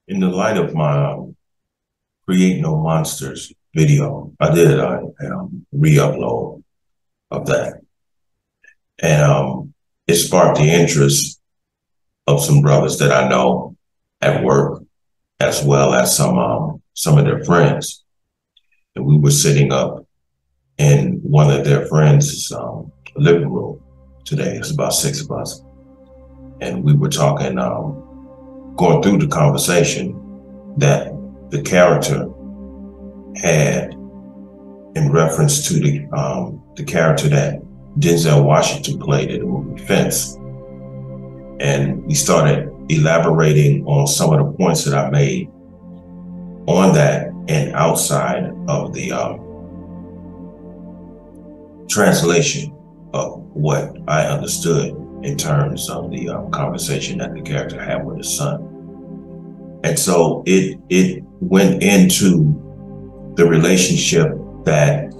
In the light of my Create No Monsters video, I did a re-upload of that. And it sparked the interest of some brothers that I know at work, as well as some of their friends. And we were sitting up in one of their friends' living room today. It's about 6 of us. And we were talking, going through the conversation that the character had in reference to the character that Denzel Washington played in the movie Fence. And we started elaborating on some of the points that I made on that and outside of the translation of what I understood in terms of the conversation that the character had with his son. And so it went into the relationship that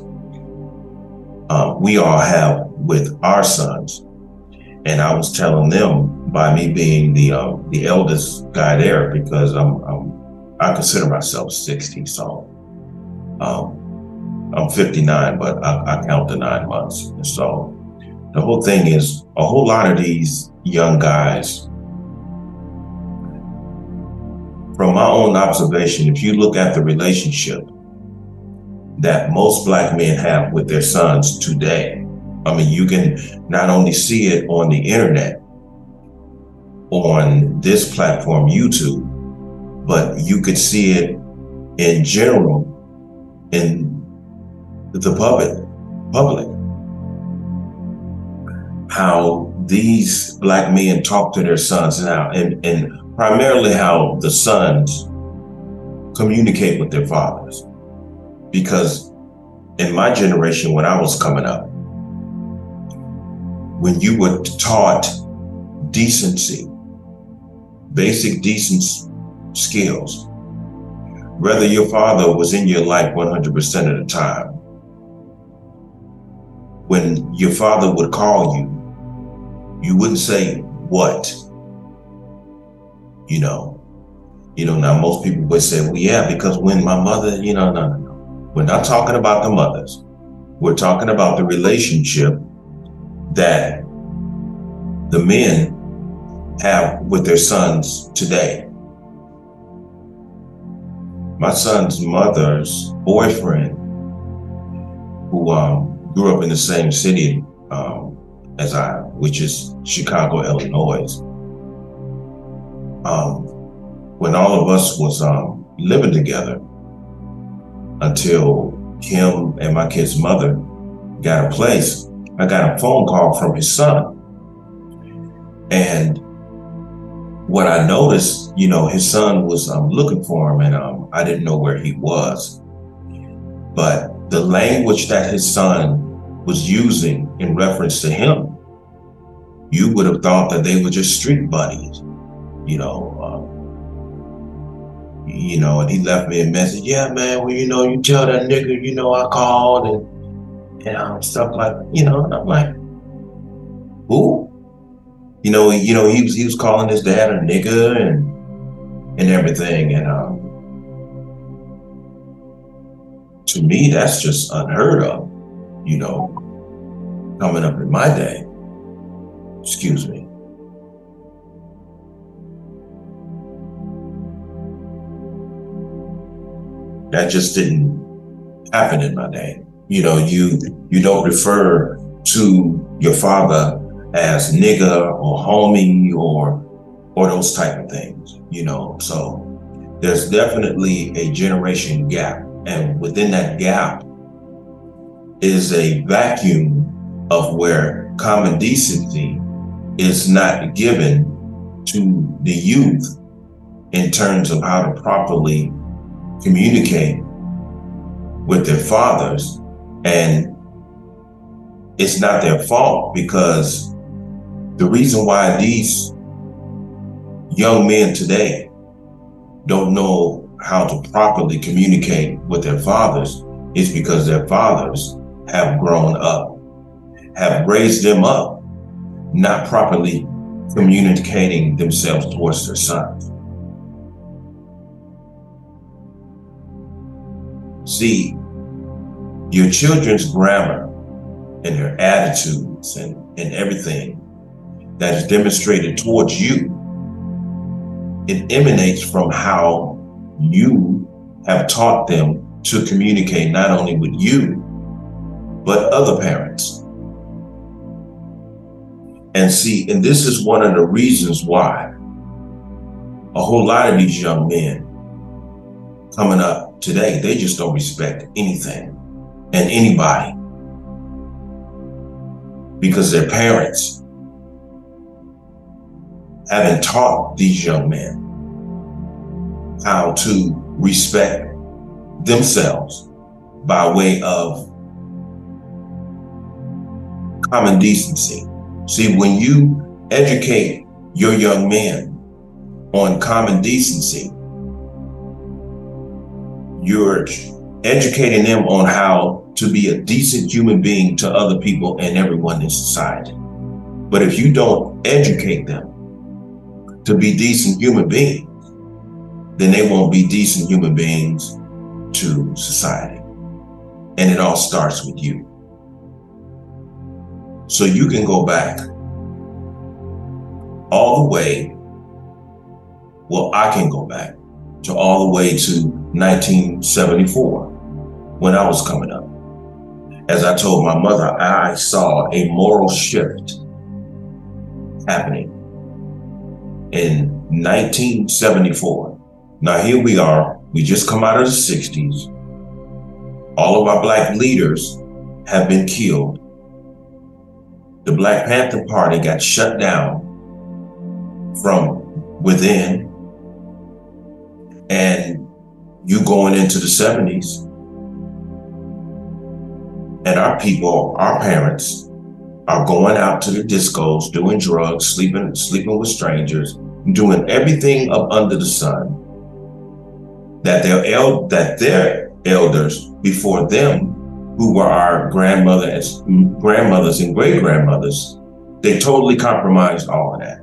we all have with our sons. And I was telling them, by me being the eldest guy there, because I consider myself 60, so I'm 59, but I count the 9 months. And so the whole thing is, a whole lot of these young guys, from my own observation, if you look at the relationship that most Black men have with their sons today, I mean, you can not only see it on the internet, on this platform, YouTube, but you could see it in general in the public. How these Black men talk to their sons now, and primarily how the sons communicate with their fathers. Because in my generation, when I was coming up, when you were taught decency, basic decent skills, whether your father was in your life 100% of the time, when your father would call you, you wouldn't say what, now most people would say, well, yeah, because when my mother, no. We're not talking about the mothers. We're talking about the relationship that the men have with their sons today. My son's mother's boyfriend, who grew up in the same city as I, which is Chicago, Illinois. When all of us was living together, until him and my kid's mother got a place, I got a phone call from his son. And what I noticed, his son was looking for him, and I didn't know where he was. But the language that his son was using in reference to him, you would have thought that they were just street buddies, and he left me a message. Yeah, man, well, you tell that nigga, I called and stuff like, and I'm like, who? He was calling his dad a nigga and everything. And to me, that's just unheard of, coming up in my day. Excuse me. That just didn't happen in my day. You don't refer to your father as nigga or homie or those type of things, So there's definitely a generation gap. And within that gap is a vacuum of where common decency is not given to the youth in terms of how to properly communicate with their fathers. And it's not their fault, because the reason why these young men today don't know how to properly communicate with their fathers is because their fathers have grown up, have raised them up, not properly communicating themselves towards their sons. See, your children's grammar and their attitudes and everything that is demonstrated towards you, it emanates from how you have taught them to communicate not only with you, but other parents. And see, and this is one of the reasons why a whole lot of these young men coming up today, they just don't respect anything and anybody because their parents haven't taught these young men how to respect themselves by way of common decency. See, when you educate your young men on common decency, you're educating them on how to be a decent human being to other people and everyone in society. But if you don't educate them to be decent human beings, then they won't be decent human beings to society. And it all starts with you. So you can go back all the way, well, I can go back to all the way to 1974 when I was coming up. As I told my mother, I saw a moral shift happening in 1974. Now here we are, we just come out of the 60s. All of our Black leaders have been killed. The Black Panther Party got shut down from within. And you going into the 70s, and our people, our parents, are going out to the discos, doing drugs, sleeping with strangers, doing everything up under the sun that their elders before them, who were our grandmothers and great grandmothers, they totally compromised all of that.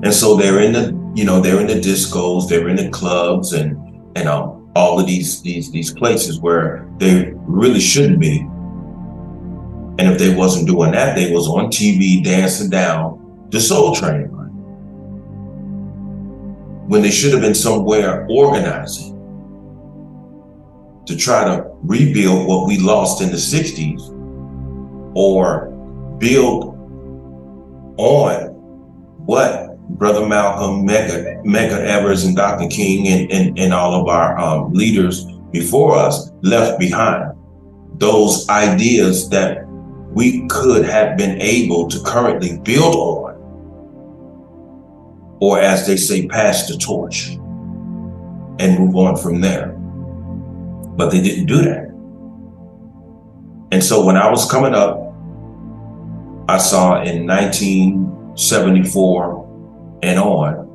And so they're in the discos, they're in the clubs, and all of these places where they really shouldn't be. And if they wasn't doing that, they was on TV dancing down the Soul Train line, when they should have been somewhere organizing to try to rebuild what we lost in the 60s, or build on what Brother Malcolm, Medgar Evers, and Dr. King and all of our leaders before us left behind. Those ideas that we could have been able to currently build on, or as they say, pass the torch and move on from there. But they didn't do that. And so when I was coming up, I saw in 1974 and on,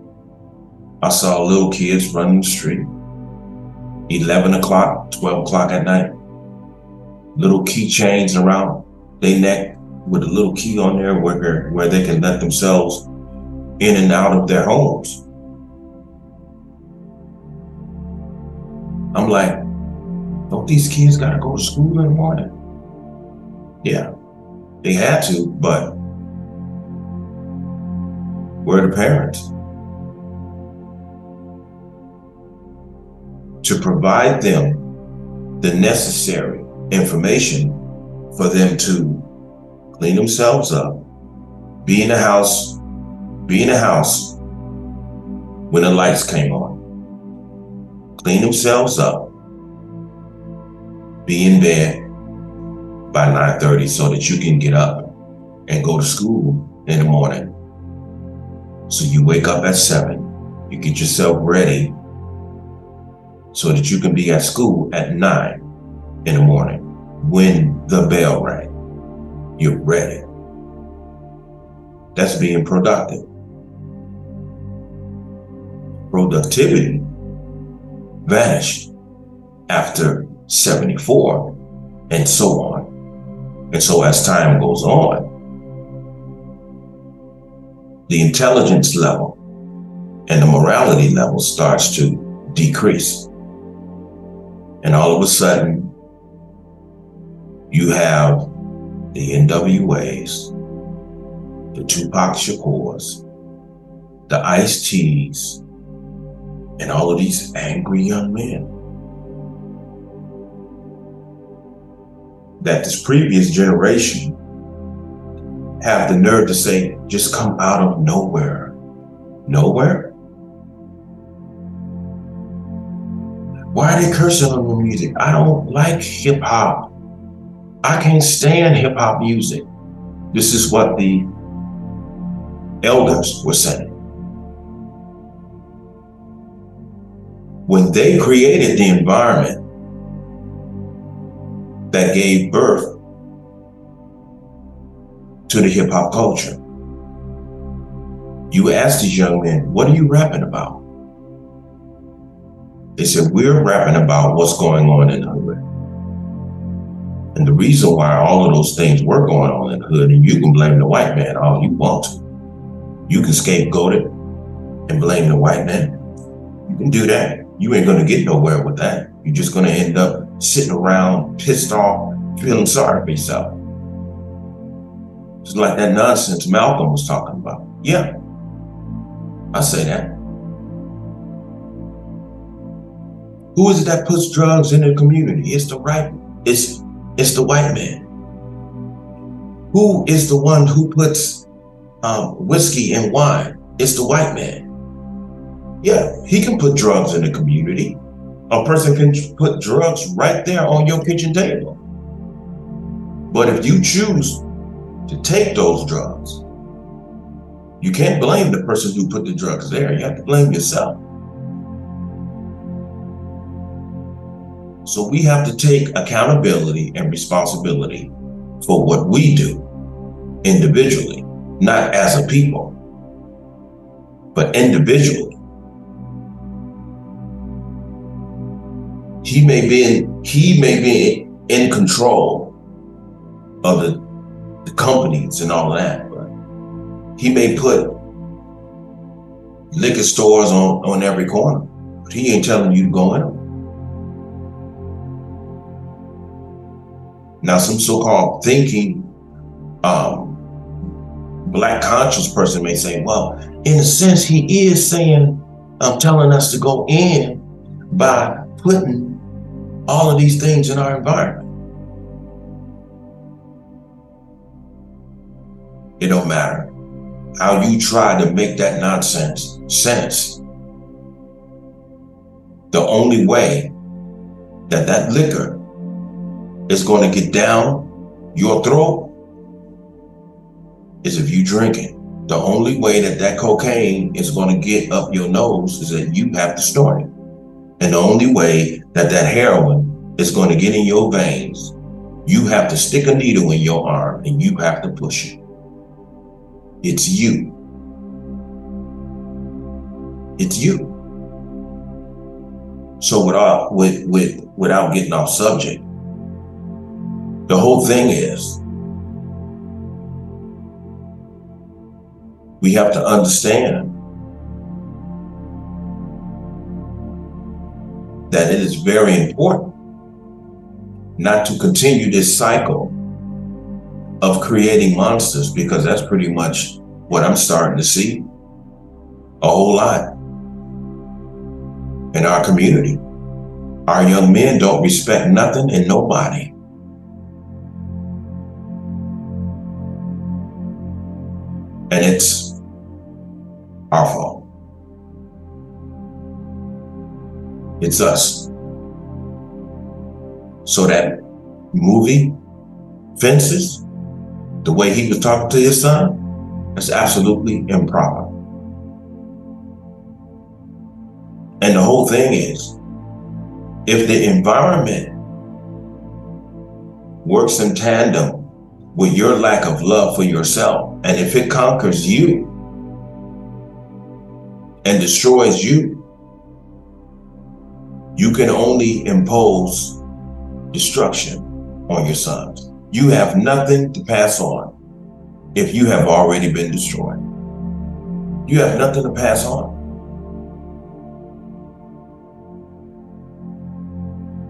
I saw little kids running the street, 11 o'clock, 12 o'clock at night, little keychains around their neck with a little key on there where they can let themselves in and out of their homes. I'm like, don't these kids gotta go to school in the morning? Yeah, they had to, but where are the parents? To provide them the necessary information for them to clean themselves up, be in the house when the lights came on, clean themselves up, be in bed by 9:30 so that you can get up and go to school in the morning. So you wake up at 7, you get yourself ready so that you can be at school at 9 in the morning. When the bell rang, you're ready. That's being productive. Productivity vanished after 74 and so on. And so as time goes on, the intelligence level and the morality level starts to decrease. And all of a sudden, you have the NWAs, the Tupac Shakurs, the Ice-T's, and all of these angry young men that this previous generation have the nerve to say, just come out of nowhere. Nowhere? Why are they cursing on the music? I don't like hip hop. I can't stand hip hop music. This is what the elders were saying. When they created the environment that gave birth to the hip hop culture, you ask these young men, what are you rapping about? They said, we're rapping about what's going on in the hood. And the reason why all of those things were going on in the hood, and you can blame the white man all you want to. You can scapegoat it and blame the white man. You can do that. You ain't gonna get nowhere with that. You're just gonna end up sitting around pissed off, feeling sorry for yourself. Just like that nonsense Malcolm was talking about. Yeah, I say that. Who is it that puts drugs in the community? It's the the white man. Who is the one who puts whiskey and wine? It's the white man. Yeah, he can put drugs in the community. A person can put drugs right there on your kitchen table. But if you choose to take those drugs, you can't blame the person who put the drugs there. You have to blame yourself. So we have to take accountability and responsibility for what we do individually, not as a people, but individually. He may be in control of the companies and all of that, but he may put liquor stores on every corner, but he ain't telling you to go in them. Now, some so-called thinking Black conscious person may say, well, in a sense, he is saying, telling us to go in by putting all of these things in our environment. It don't matter how you try to make that nonsense sense. The only way that liquor is going to get down your throat is if you drink it. The only way that cocaine is going to get up your nose is that you have to snort it. And the only way that heroin is going to get in your veins, you have to stick a needle in your arm and you have to push it. It's you. It's you. So without getting off subject, the whole thing is we have to understand that it is very important not to continue this cycle of creating monsters, because that's pretty much what I'm starting to see a whole lot in our community. Our young men don't respect nothing and nobody. And it's our fault. It's us. So that movie, Fences, the way he was talking to his son, that's absolutely improper. And the whole thing is, if the environment works in tandem with your lack of love for yourself, and if it conquers you and destroys you, you can only impose destruction on your sons. You have nothing to pass on if you have already been destroyed. You have nothing to pass on.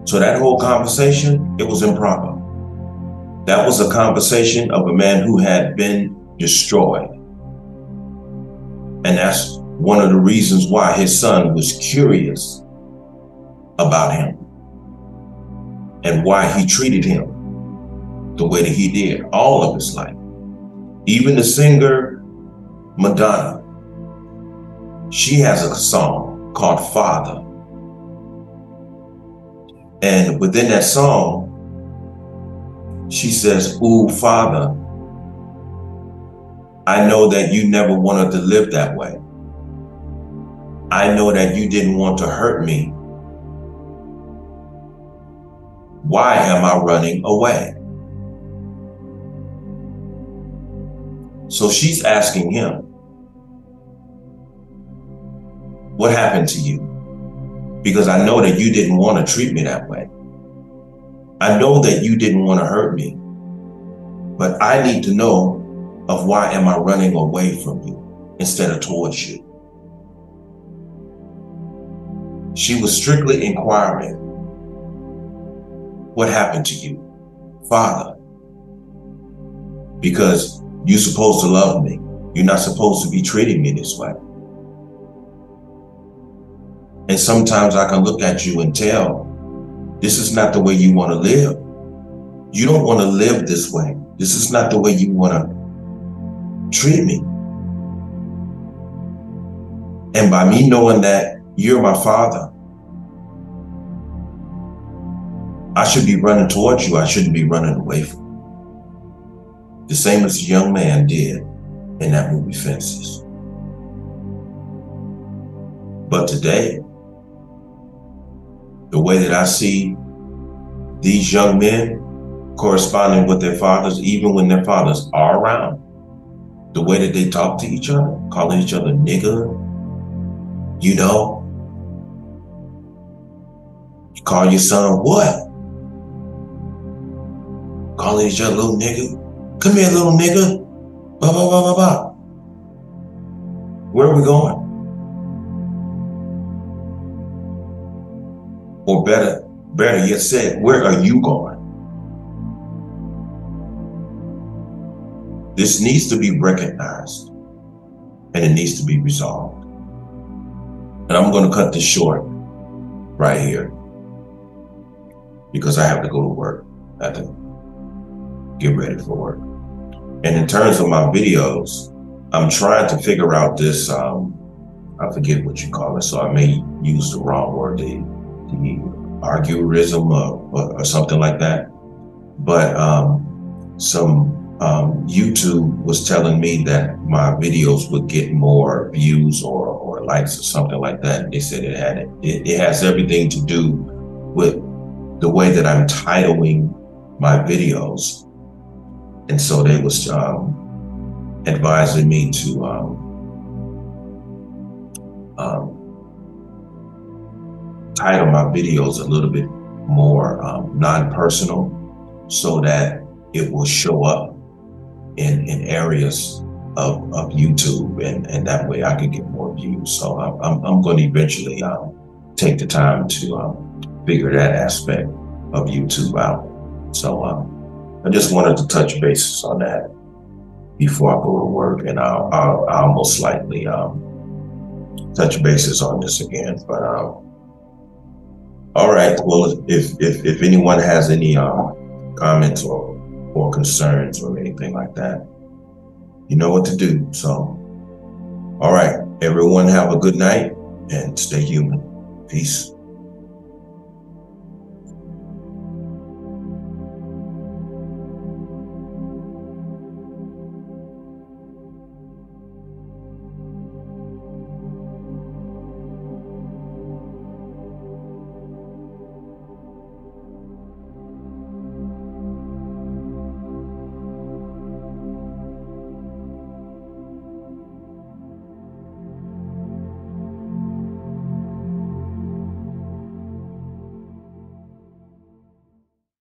So that whole conversation, it was improper. That was a conversation of a man who had been destroyed. And that's one of the reasons why his son was curious about him and why he treated him the way that he did all of his life. Even the singer Madonna, she has a song called Father. And within that song, she says, "Ooh, Father, I know that you never wanted to live that way. I know that you didn't want to hurt me. Why am I running away?" So she's asking him, what happened to you? Because I know that you didn't want to treat me that way. I know that you didn't want to hurt me, but I need to know of why am I running away from you instead of towards you. She was strictly inquiring, what happened to you, Father? Because you're supposed to love me. You're not supposed to be treating me this way. And sometimes I can look at you and tell, this is not the way you want to live. You don't want to live this way. This is not the way you want to treat me. And by me knowing that you're my Father, I should be running towards you. I shouldn't be running away from you. The same as the young man did in that movie Fences. But today, the way that I see these young men corresponding with their fathers, even when their fathers are around, the way that they talk to each other, calling each other nigga, you know, you call your son what? Calling each other little nigga. Come here, little nigga. Blah, blah, blah, blah, blah. Where are we going? Or better yet said, where are you going? This needs to be recognized and it needs to be resolved. And I'm going to cut this short right here because I have to go to work. I have to get ready for work. And in terms of my videos, I'm trying to figure out this, I forget what you call it, so I may use the wrong word, the arguerism or something like that. But YouTube was telling me that my videos would get more views or likes or something like that. And they said it has everything to do with the way that I'm titling my videos. And so they was advising me to title my videos a little bit more non-personal so that it will show up in areas of YouTube and that way I could get more views. So I'm going to eventually take the time to figure that aspect of YouTube out. So I just wanted to touch bases on that before I go to work, and I'll most likely touch bases on this again. But all right, well, if anyone has any comments or concerns or anything like that, you know what to do. So, all right, everyone have a good night and stay human. Peace.